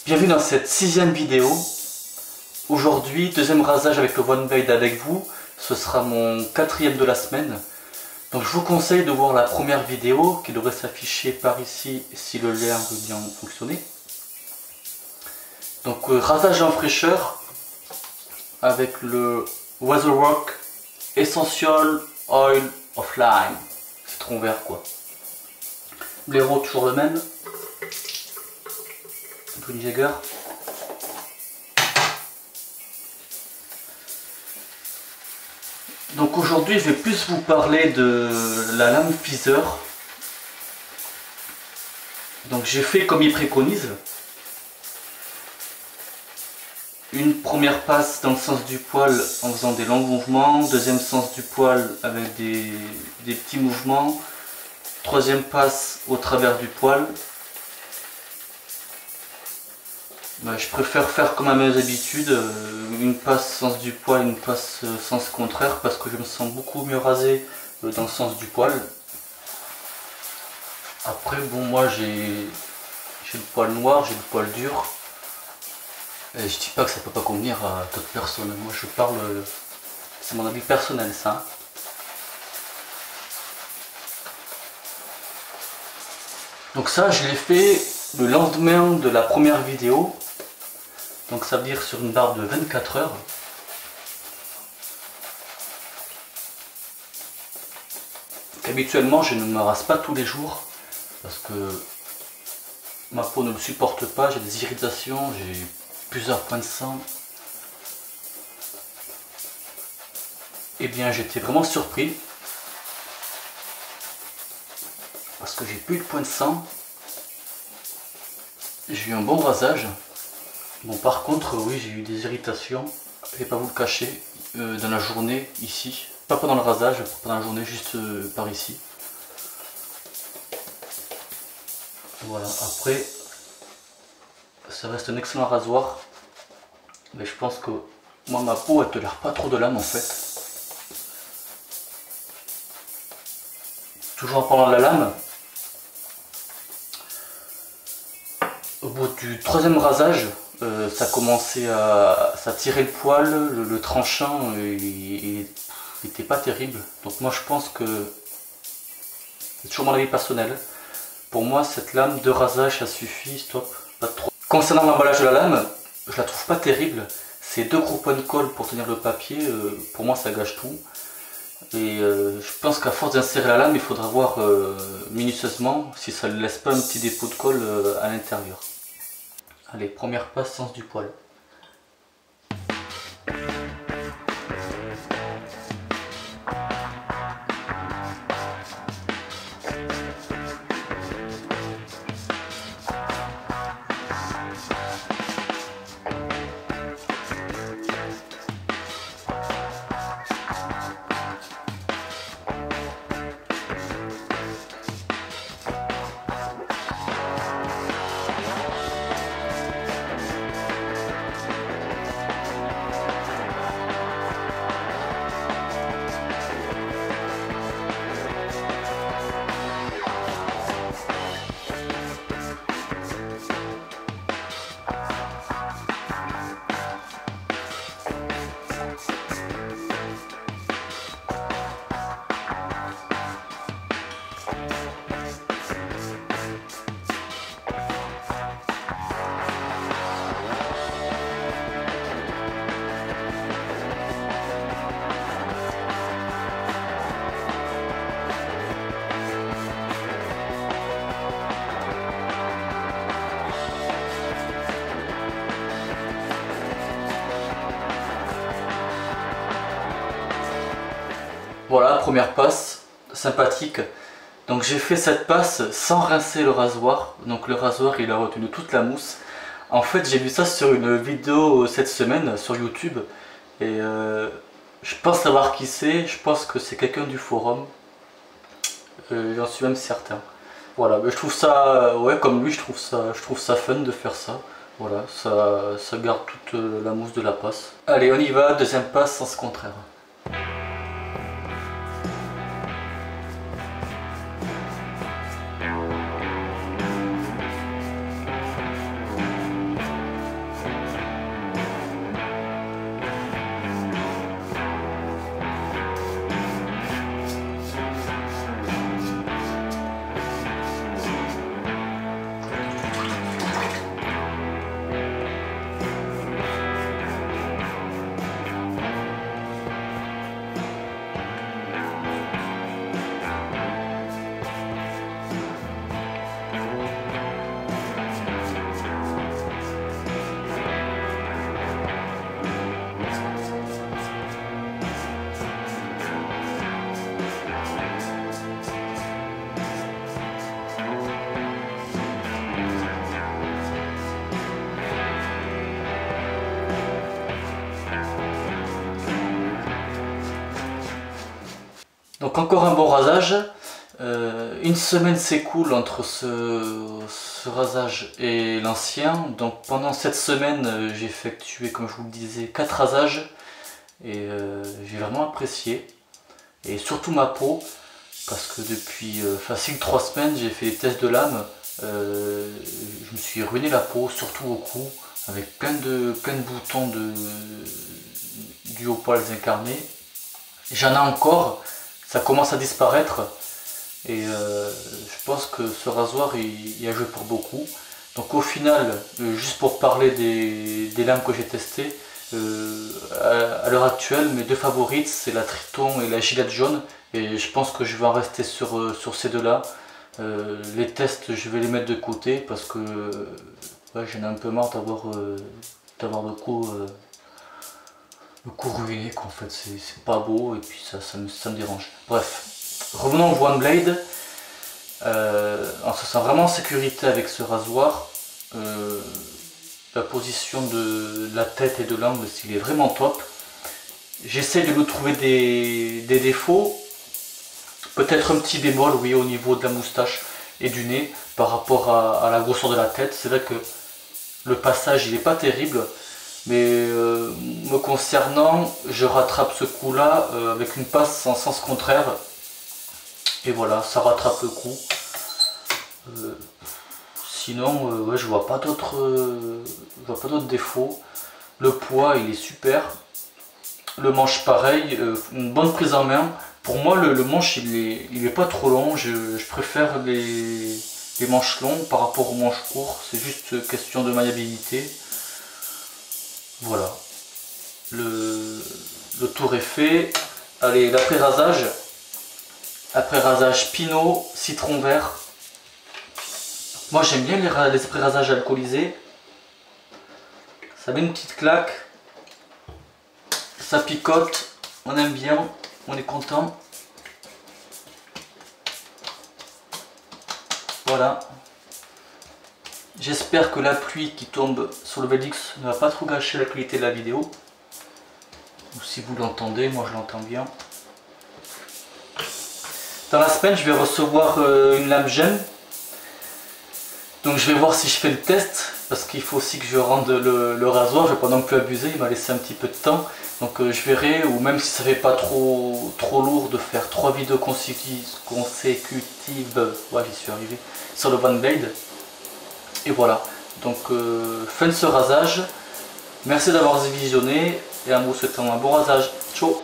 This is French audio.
Bienvenue dans cette 6e vidéo. Aujourd'hui, deuxième rasage avec le One Blade avec vous. Ce sera mon 4e de la semaine. Donc je vous conseille de voir la première vidéo qui devrait s'afficher par ici si le lien veut bien fonctionner. Donc rasage en fraîcheur avec le Weatherwork Essential Oil of Lime. Citron vert quoi. L'héros toujours le même. Green Jagger. Donc aujourd'hui je vais plus vous parler de la lame Feather. Donc j'ai fait comme il préconise. Une première passe dans le sens du poil en faisant des longs mouvements, deuxième sens du poil avec des petits mouvements, troisième passe au travers du poil. Je préfère faire comme à mes habitudes, une passe sens du poil, une passe sens contraire parce que je me sens beaucoup mieux rasé dans le sens du poil. Après bon, moi j'ai le poil noir, j'ai le poil dur. Et je dis pas que ça peut pas convenir à d'autres personnes. Moi je parle, c'est mon avis personnel ça. Donc ça je l'ai fait le lendemain de la première vidéo. Donc ça veut dire sur une barre de 24 heures. Habituellement je ne me rase pas tous les jours parce que ma peau ne le supporte pas, j'ai des irritations, j'ai plusieurs points de sang. Et bien j'étais vraiment surpris parce que j'ai plus de points de sang. J'ai eu un bon rasage. Bon par contre oui, j'ai eu des irritations, je vais pas vous le cacher, dans la journée ici, pas pendant le rasage, pendant la journée juste par ici. Voilà, après ça reste un excellent rasoir, mais je pense que moi ma peau elle tolère pas trop de lame en fait. Toujours en parlant de la lame, au bout du troisième rasage, ça commençait à tirer le poil, le tranchant, il n'était pas terrible. Donc moi je pense que, c'est toujours mon avis personnel, pour moi cette lame de rasage ça suffit, stop, pas trop. Concernant l'emballage de la lame, je la trouve pas terrible. Ces deux gros points de colle pour tenir le papier, pour moi ça gâche tout. Et je pense qu'à force d'insérer la lame, il faudra voir minutieusement si ça ne laisse pas un petit dépôt de colle à l'intérieur. Allez, première passe sens du poil. Voilà, première passe, sympathique. Donc j'ai fait cette passe sans rincer le rasoir. Donc le rasoir il a retenu toute la mousse. En fait j'ai vu ça sur une vidéo cette semaine sur YouTube. Et je pense savoir qui c'est, je pense que c'est quelqu'un du forum. J'en suis même certain. Voilà, mais je trouve ça, ouais comme lui je trouve ça fun de faire ça. Voilà, ça garde toute la mousse de la passe. Allez on y va, deuxième passe sens contraire. Donc encore un bon rasage. Une semaine s'écoule entre ce rasage et l'ancien. Donc pendant cette semaine, j'ai effectué, comme je vous le disais, 4 rasages. Et j'ai vraiment apprécié. Et surtout ma peau, parce que depuis facile 3 semaines, j'ai fait des tests de lame. Je me suis ruiné la peau, surtout au cou, avec plein de boutons du haut poil incarné. J'en ai encore, ça commence à disparaître. Et je pense que ce rasoir il a joué pour beaucoup. Donc au final, juste pour parler des lames que j'ai testées, à l'heure actuelle mes deux favorites c'est la Triton et la Gillette jaune, et je pense que je vais en rester sur ces deux là. Les tests je vais les mettre de côté parce que ouais, j'en ai un peu marre d'avoir le cou ruiné quoi. En fait c'est pas beau et puis ça me dérange. Bref, revenons au One Blade. On se sent vraiment en sécurité avec ce rasoir. La position de la tête et de l'angle, il est vraiment top. J'essaie de lui trouver des défauts. Peut-être un petit bémol, oui, au niveau de la moustache et du nez par rapport à la grosseur de la tête. C'est vrai que le passage il n'est pas terrible, mais me concernant, je rattrape ce coup là avec une passe en sens contraire. Et voilà, ça rattrape le coup. Sinon, ouais, je vois pas d'autres défauts. Le poids, il est super. Le manche, pareil, une bonne prise en main. Pour moi, le manche, il est pas trop long. Je préfère les manches longues par rapport aux manches courtes. C'est juste question de maniabilité. Voilà. Le tour est fait. Allez, l'après-rasage. Après-rasage Pinot, citron vert. Moi j'aime bien les après-rasages alcoolisés. Ça met une petite claque. Ça picote. On aime bien. On est content. Voilà. J'espère que la pluie qui tombe sur le Velux ne va pas trop gâcher la qualité de la vidéo. Ou si vous l'entendez, moi je l'entends bien. Dans la semaine, je vais recevoir une lame gemme. Donc je vais voir si je fais le test, parce qu'il faut aussi que je rende le rasoir. Je ne vais pas non plus abuser, il m'a laissé un petit peu de temps. Donc je verrai, ou même si ça fait pas trop lourd, de faire 3 vidéos consécutives, ouais, j'y suis arrivé, sur le One Blade. Et voilà, donc fin de ce rasage. Merci d'avoir visionné, et en vous souhaitant un bon rasage. Ciao.